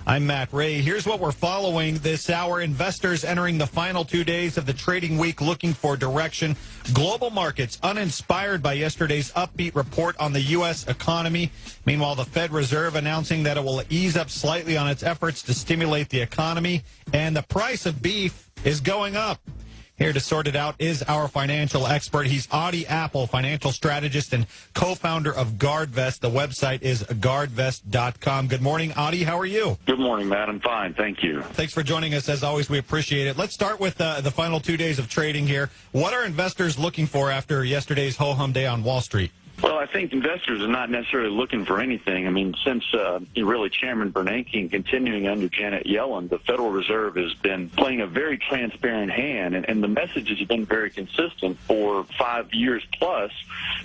I'm Matt Ray. Here's what we're following this hour. Investors entering the final 2 days of the trading week looking for direction. Global markets uninspired by yesterday's upbeat report on the U.S. economy. Meanwhile, the Fed Reserve announcing that it will ease up slightly on its efforts to stimulate the economy. And the price of beef is going up. Here to sort it out is our financial expert. He's Audie Apple, financial strategist and co-founder of GuardVest. The website is guardvest.com. Good morning, Audie. How are you? Good morning, Matt. I'm fine. Thank you. Thanks for joining us. As always, we appreciate it. Let's start with the final 2 days of trading here. What are investors looking for after yesterday's ho-hum day on Wall Street? Well, I think investors are not necessarily looking for anything. I mean, since really Chairman Bernanke and continuing under Janet Yellen, the Federal Reserve has been playing a very transparent hand, and the message has been very consistent for 5 years plus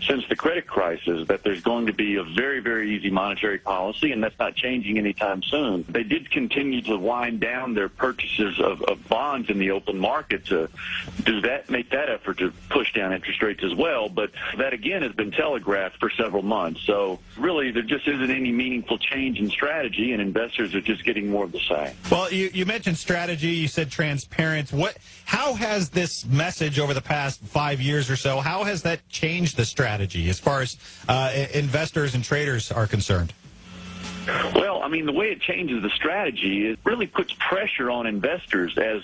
since the credit crisis that there's going to be a very, very easy monetary policy, and that's not changing anytime soon. They did continue to wind down their purchases of bonds in the open market to do that, make that effort to push down interest rates as well, but that again has been telegraphed for several months. So really there just isn't any meaningful change in strategy, and investors are just getting more of the same. Well, you mentioned strategy. You said transparent. How has this message over the past 5 years or so, how has that changed the strategy as far as investors and traders are concerned? Well, I mean, the way it changes the strategy, it really puts pressure on investors as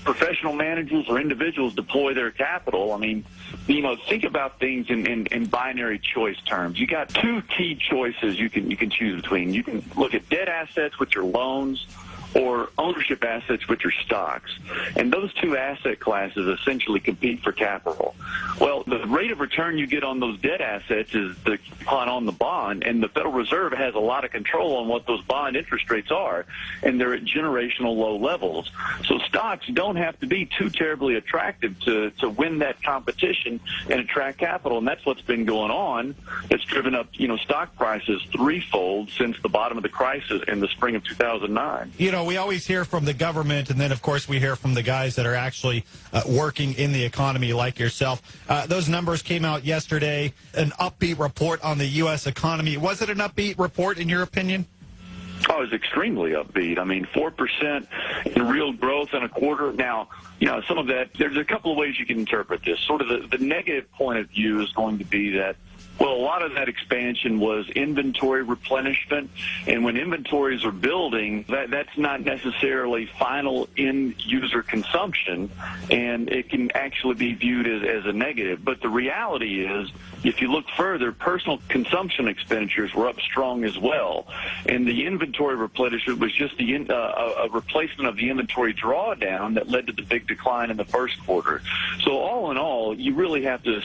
professional managers or individuals deploy their capital. I mean, think about things in binary choice terms. You got two key choices you can choose between. You can look at debt assets, which are loans, or ownership assets, which are stocks. And those two asset classes essentially compete for capital. Well, the rate of return you get on those debt assets is the coupon on the bond, and the Federal Reserve has a lot of control on what those bond interest rates are, and they're at generational low levels. So stocks don't have to be too terribly attractive to win that competition and attract capital, and that's what's been going on. It's driven up, stock prices threefold since the bottom of the crisis in the spring of 2009. We always hear from the government, and then, of course, we hear from the guys that are actually working in the economy like yourself. Those numbers came out yesterday, an upbeat report on the U.S. economy. Was it an upbeat report, in your opinion? Oh, it was extremely upbeat. I mean, 4% in real growth in a quarter. Now, some of that, there's a couple of ways you can interpret this. Sort of the negative point of view is going to be that, well, a lot of that expansion was inventory replenishment, and when inventories are building, that's not necessarily final end-user consumption, and it can actually be viewed as a negative. But the reality is, if you look further, personal consumption expenditures were up strong as well, and the inventory replenishment was just a replacement of the inventory drawdown that led to the big decline in the first quarter. So all in all, you really have to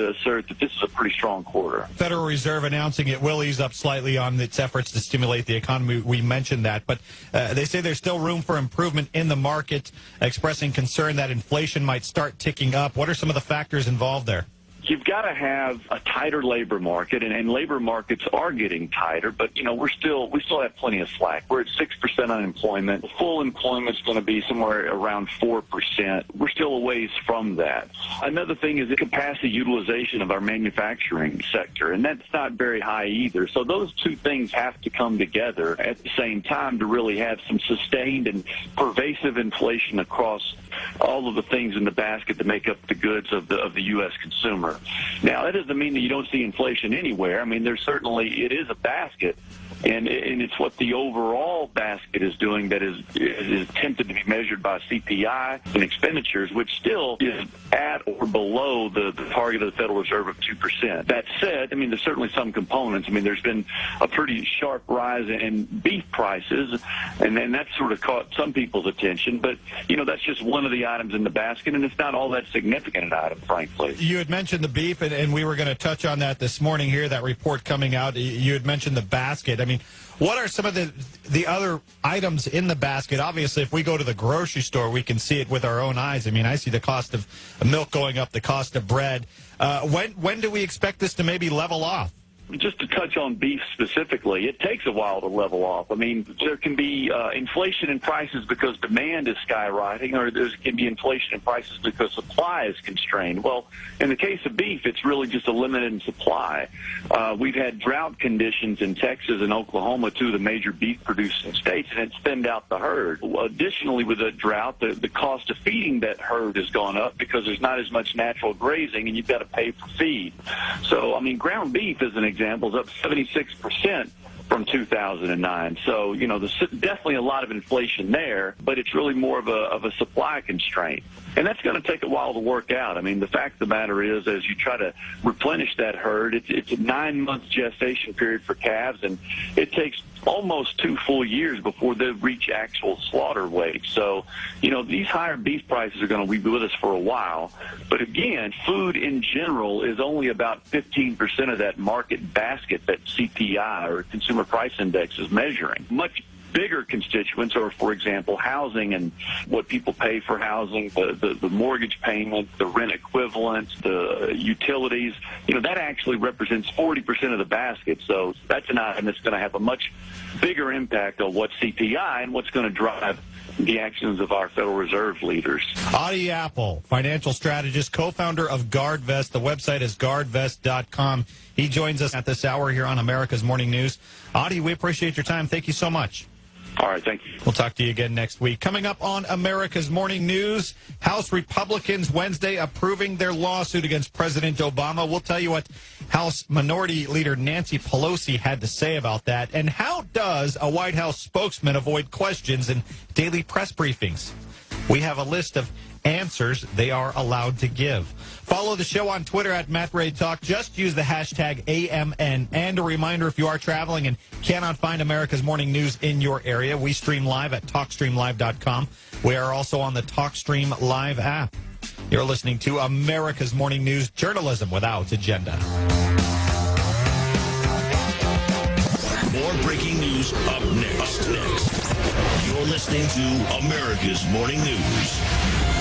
assert that this is a pretty strong quarter. Federal Reserve announcing it will ease up slightly on its efforts to stimulate the economy. We mentioned that, but they say there's still room for improvement in the market, expressing concern that inflation might start ticking up. What are some of the factors involved there? You've got to have a tighter labor market, and labor markets are getting tighter, but, we still have plenty of slack. We're at 6% unemployment. Full employment's going to be somewhere around 4%. We're still a ways from that. Another thing is the capacity utilization of our manufacturing sector, and that's not very high either. So those two things have to come together at the same time to really have some sustained and pervasive inflation across all of the things in the basket that make up the goods of the U.S. consumer. Now, that doesn't mean that you don't see inflation anywhere. I mean, it is a basket, and it's what the overall basket is doing that is attempted to be measured by CPI and expenditures, which still is at or below the target of the Federal Reserve of 2%. That said, I mean, there's certainly some components. I mean, there's been a pretty sharp rise in beef prices, and then that sort of caught some people's attention. But, that's just one of the items in the basket, and it's not all that significant an item, frankly. You had mentioned the beef, and we were going to touch on that this morning here, that report coming out. You had mentioned the basket. I mean, what are some of the other items in the basket? Obviously, if we go to the grocery store, we can see it with our own eyes. I mean, I see the cost of milk going up, the cost of bread. When do we expect this to maybe level off? Just to touch on beef specifically, it takes a while to level off. I mean, there can be inflation in prices because demand is skyrocketing, or there can be inflation in prices because supply is constrained. Well, in the case of beef, it's really just a limited supply. We've had drought conditions in Texas and Oklahoma, two of the major beef producing states, and it's thinned out the herd. Additionally, with the drought, the cost of feeding that herd has gone up because there's not as much natural grazing, and you've got to pay for feed. So, I mean, ground beef is an example, is up 76% from 2009. So, there's definitely a lot of inflation there, but it's really more of a supply constraint. And that's going to take a while to work out. I mean, the fact of the matter is, as you try to replenish that herd, it's a 9-month gestation period for calves, and it takes almost 2 full years before they reach actual slaughter weight. So, these higher beef prices are going to be with us for a while. But again, food in general is only about 15% of that market basket that CPI, or Consumer Price Index, is measuring. Much bigger constituents are, for example, housing and what people pay for housing, the mortgage payment, the rent equivalent, the utilities. That actually represents 40% of the basket. So that's an item that's going to have a much bigger impact on what CPI and what's going to drive the actions of our Federal Reserve leaders. Audie Apple, financial strategist, co-founder of GuardVest. The website is guardvest.com. He joins us at this hour here on America's Morning News. Audie, we appreciate your time. Thank you so much. All right, thank you. We'll talk to you again next week. Coming up on America's Morning News, House Republicans Wednesday approving their lawsuit against President Obama. We'll tell you what House Minority Leader Nancy Pelosi had to say about that. And how does a White House spokesman avoid questions in daily press briefings? We have a list of answers they are allowed to give. Follow the show on Twitter at @MattRayTalk. Just use the hashtag AMN. And a reminder, if you are traveling and cannot find America's Morning News in your area, we stream live at TalkStreamLive.com. We are also on the TalkStream Live app. You're listening to America's Morning News, journalism without agenda. More breaking news up next. You're listening to America's Morning News.